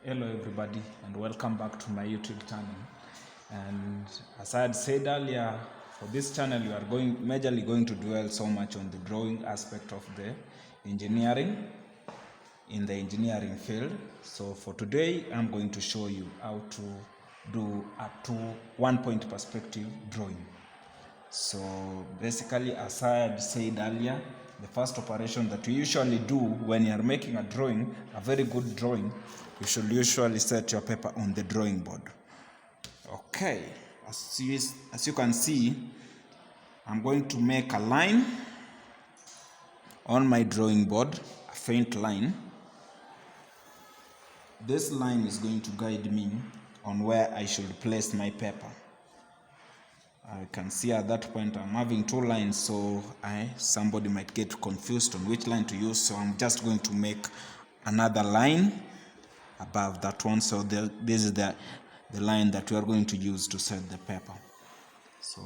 Hello everybody and welcome back to my YouTube channel. And as I had said earlier, for this channel you are majorly going to dwell so much on the drawing aspect of the engineering in the engineering field. So for today I'm going to show you how to do up to 1-point perspective drawing. So basically, as I had said earlier, the first operation that we usually do when you are making a drawing, a very good drawing, you should usually set your paper on the drawing board. Okay, as you can see, I'm going to make a line on my drawing board, a faint line. This line is going to guide me on where I should place my paper. I can see at that point I'm having two lines, so somebody might get confused on which line to use. So I'm just going to make another line above that one. So this is the line that we are going to use to set the paper. So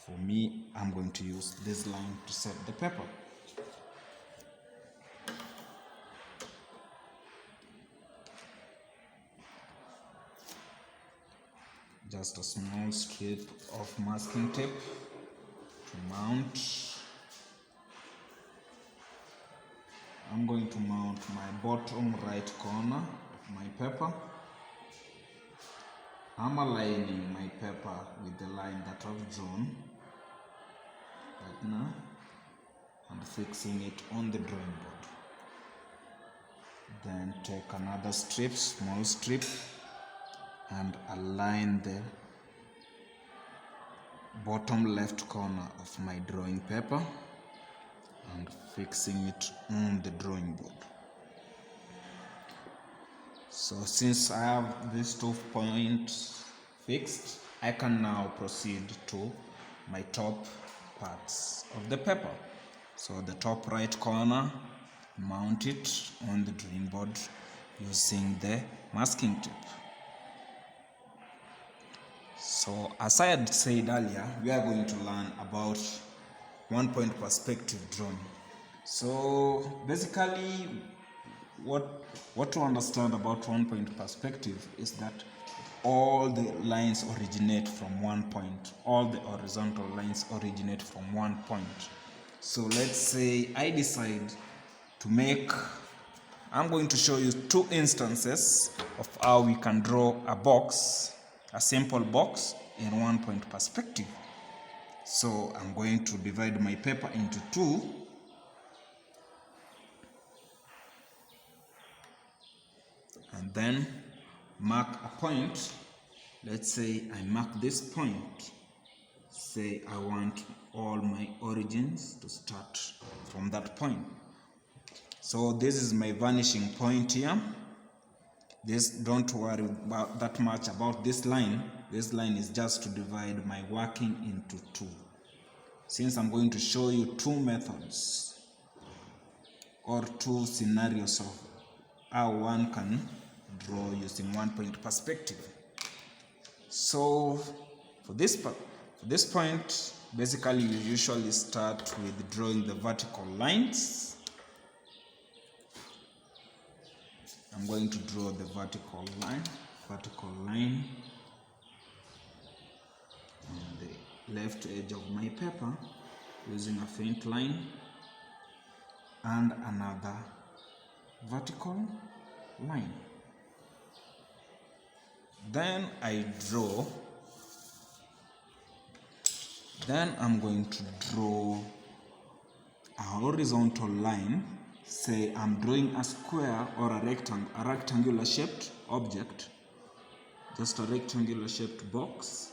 for me, I'm going to use this line to set the paper. Just a small strip of masking tape to mount. I'm going to mount my bottom right corner of my paper. I'm aligning my paper with the line that I've drawn right now and fixing it on the drawing board. Then take another strip, small strip, and align the bottom left corner of my drawing paper and fixing it on the drawing board. So since I have these 2 points fixed, I can now proceed to my top parts of the paper. So the top right corner, mount it on the drawing board using the masking tape. So as I had said earlier, we are going to learn about 1-point perspective drawing. So basically what to understand about 1-point perspective is that all the lines originate from 1 point. All the horizontal lines originate from 1 point. So let's say I decide to I'm going to show you 2 instances of how we can draw a box, a simple box in 1-point perspective. So I'm going to divide my paper into 2. And then mark a point. Let's say I mark this point. Say I want all my origins to start from that point. So this is my vanishing point here. Don't worry about that much about this line. This line is just to divide my working into 2. Since I'm going to show you 2 methods or 2 scenarios of how one can draw using 1-point perspective. So for this point, basically you usually start with drawing the vertical lines. I'm going to draw the vertical line on the left edge of my paper using a faint line and another vertical line. Then I'm going to draw a horizontal line. Say I'm drawing a square or a rectangular shaped object, just a rectangular shaped box.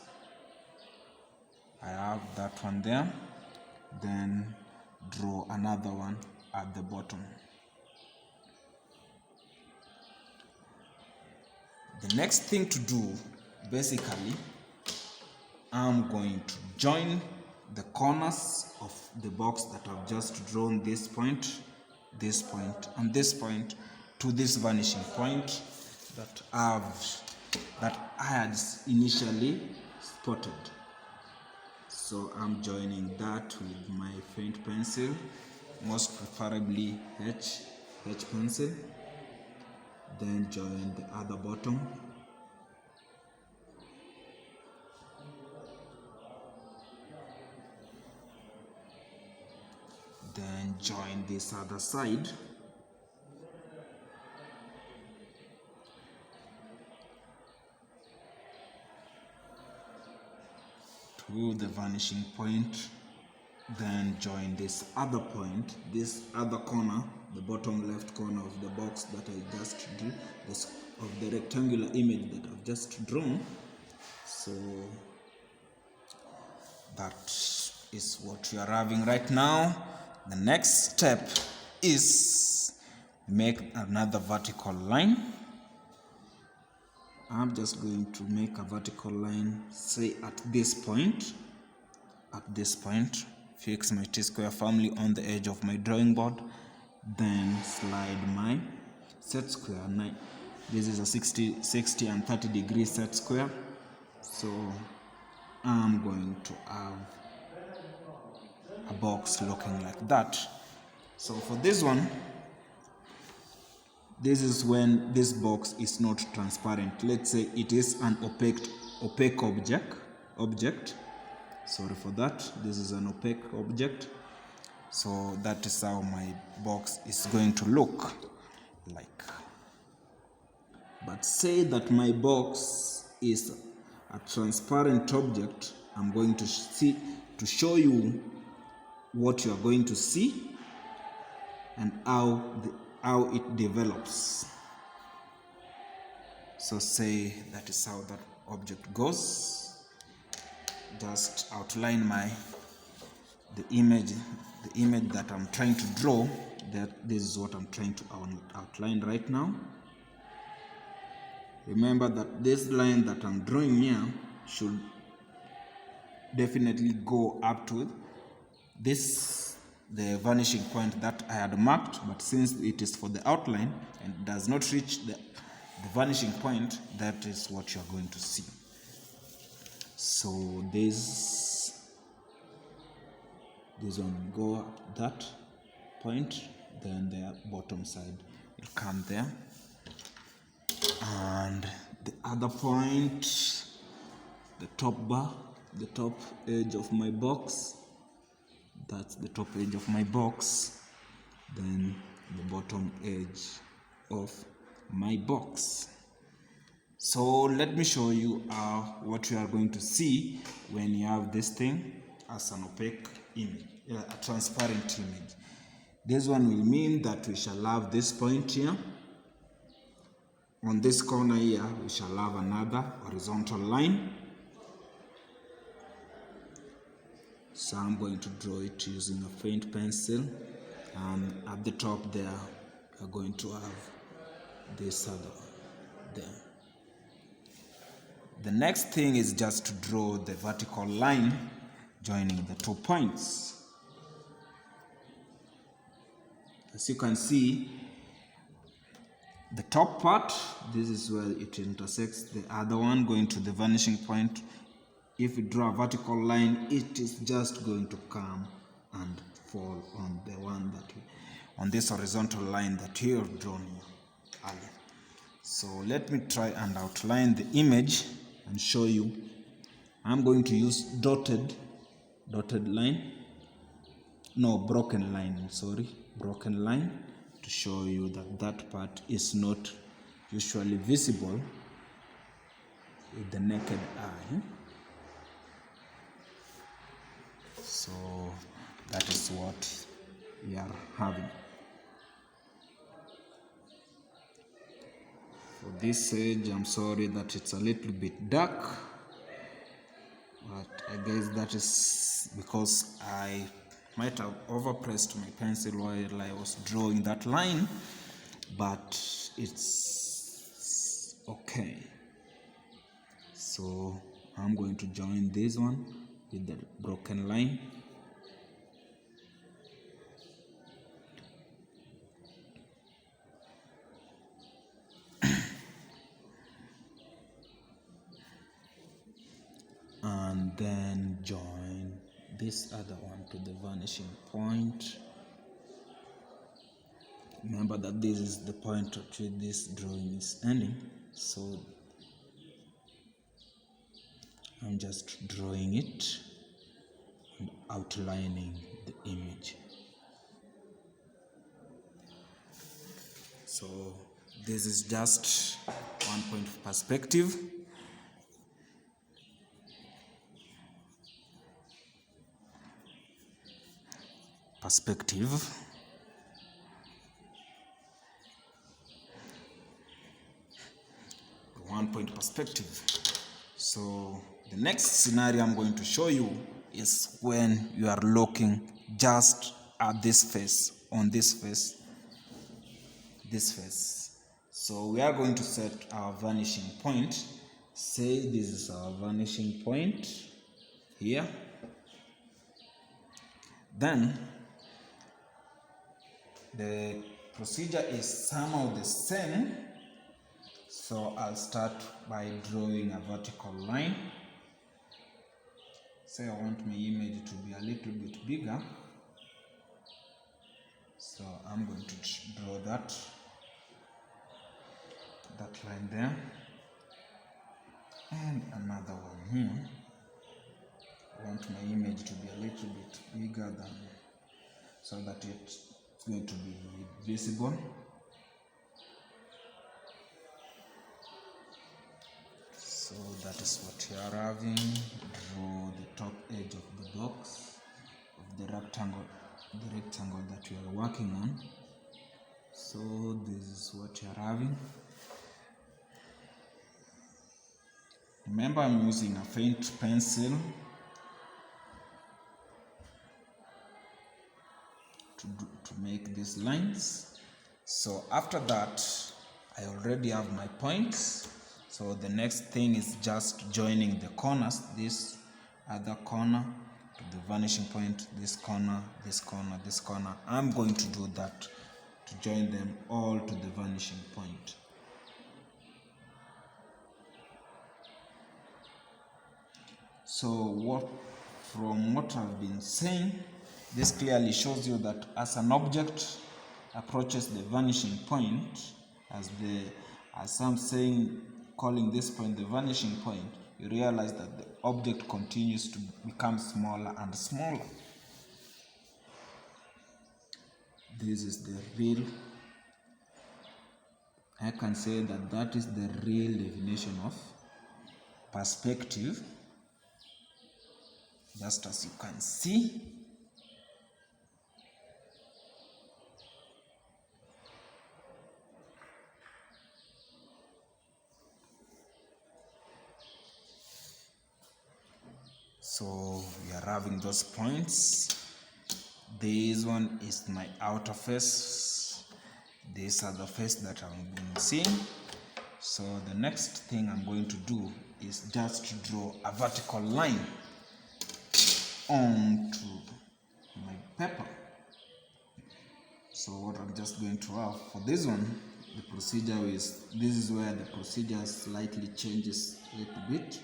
I have that one there. Then draw another one at the bottom. The next thing to do, basically, I'm going to join the corners of the box that I've just drawn, this point, and this point to this vanishing point that I had initially spotted. So I'm joining that with my faint pencil, most preferably H pencil. then join the other bottom, then join this other side, to the vanishing point, then join this other point, this other corner, the bottom left corner of the box that I just drew, this of the rectangular image that I've just drawn. So that is what we are having right now. The next step is make another vertical line. I'm just going to make a vertical line, say at this point, fix my T-square firmly on the edge of my drawing board, then slide my set square. This is a 60 and 30 degree set square, so I'm going to have a box looking like that. So for this one, this is when this box is not transparent. Let's say it is an opaque object. Sorry for that. This is an opaque object. So that is how my box is going to look like. But say that my box is a transparent object. I'm going to show you what you are going to see and how it develops. So say that is how that object goes. Just outline the image that I'm trying to draw. This is what I'm trying to outline right now. Remember that this line that I'm drawing here should definitely go up to the vanishing point that I had marked, but since it is for the outline and does not reach the vanishing point, that is what you are going to see. So this one will go at that point, then the bottom side will come there, and the other point, the top edge of my box, that's the top edge of my box, then the bottom edge of my box. So let me show you what you are going to see when you have this thing as an opaque image, a transparent image. This one will mean that we shall have this point here. On this corner here, we shall have another horizontal line. So I'm going to draw it using a faint pencil, and at the top there, we are going to have this other there. The next thing is just to draw the vertical line joining the 2 points. As you can see, the top part, this is where it intersects the other one going to the vanishing point. If we draw a vertical line, it is just going to come and fall on the one on this horizontal line that you have drawn here earlier. So let me try and outline the image and show you. I'm going to use broken line to show you that part is not usually visible with the naked eye. So that is what we are having. For this edge, I'm sorry that it's a little bit dark, but I guess that is because I might have overpressed my pencil while I was drawing that line, but it's okay. So I'm going to join this one with the broken line. And then join this other one to the vanishing point. Remember that this is the point at which this drawing is ending, so I'm just drawing it and outlining the image. So this is just one point of perspective. One point perspective. So the next scenario I'm going to show you is when you are looking just at this face, on this face. So we are going to set our vanishing point. Say this is our vanishing point here. Then the procedure is somehow the same. So I'll start by drawing a vertical line. Say I want my image to be a little bit bigger. So I'm going to draw that line there. And another one here. I want my image to be a little bit bigger than, so that it's going to be visible. So that is what you are having. Draw the top edge of the box, of the rectangle that you are working on. So this is what you are having. Remember, I'm using a faint pencil to make these lines. So after that, I already have my points. So the next thing is just joining the corners, this other corner to the vanishing point, this corner, this corner, this corner. I'm going to do that to join them all to the vanishing point. So from what I've been saying, this clearly shows you that as an object approaches the vanishing point, as I'm saying, calling this point the vanishing point, you realize that the object continues to become smaller and smaller. This is the real, I can say that is the real definition of perspective, just as you can see. So we are having those points. This one is my outer face. These are the face that I'm going to see. So the next thing I'm going to do is just to draw a vertical line onto my paper. So what I'm just going to have for this one, the procedure is, this is where the procedure slightly changes a little bit.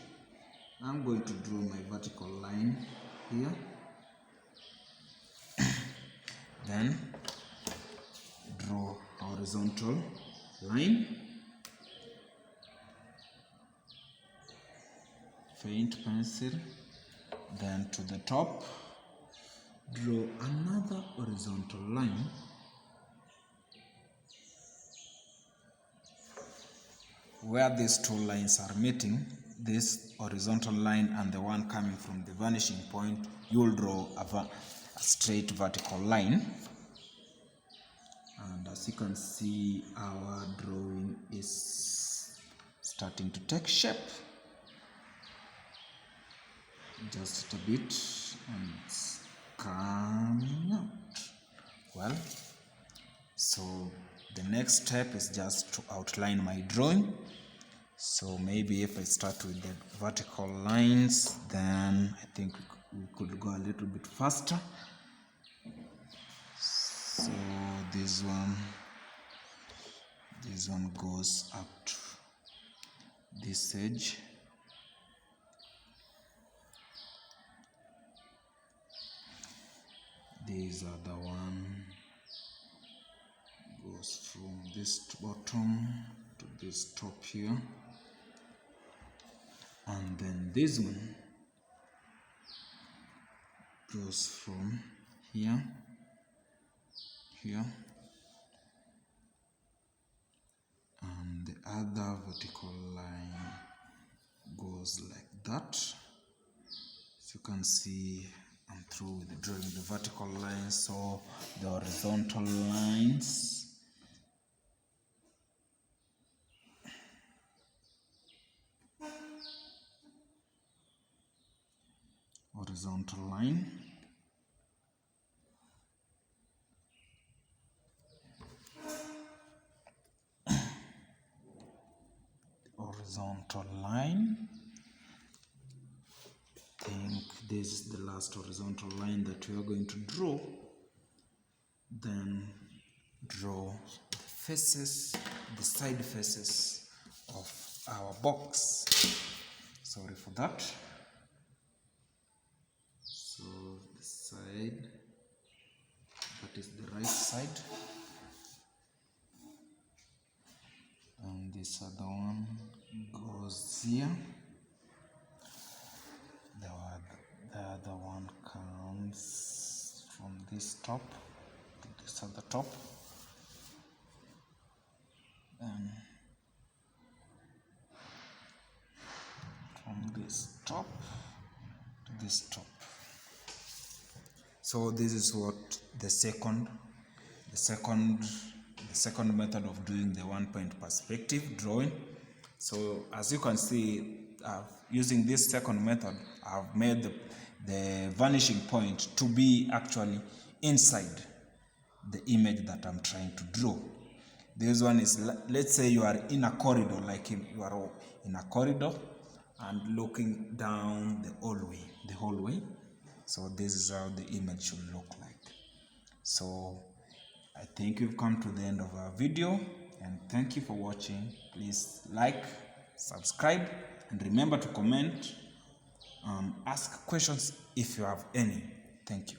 I'm going to draw my vertical line here. Then draw horizontal line. Faint pencil. Then to the top, draw another horizontal line. Where these two lines are meeting, this horizontal line and the one coming from the vanishing point, you'll draw a straight vertical line. And as you can see, our drawing is starting to take shape. Just a bit, and it's coming out. Well, so the next step is just to outline my drawing. So maybe if I start with the vertical lines, then I think we could go a little bit faster. So this one goes up to this edge. These are the one. goes from this bottom to this top here, and then this one goes from here, and the other vertical line goes like that. As you can see, I'm through with drawing the vertical lines, so the horizontal lines. Horizontal line. Horizontal line. I think this is the last horizontal line that we are going to draw. Then draw the faces, the side faces of our box. Sorry for that. So the side, that is the right side, and this other one goes here. The other one comes from this top to this other top, and from this top to this top. So this is what the second method of doing the 1-point perspective drawing. So as you can see, using this second method, I've made the vanishing point to be actually inside the image that I'm trying to draw. This one is, let's say you are in a corridor, like you are in a corridor and looking down the hallway. So this is how the image should look like. So I think we've come to the end of our video, and thank you for watching. Please like, subscribe, and remember to comment, ask questions if you have any. Thank you.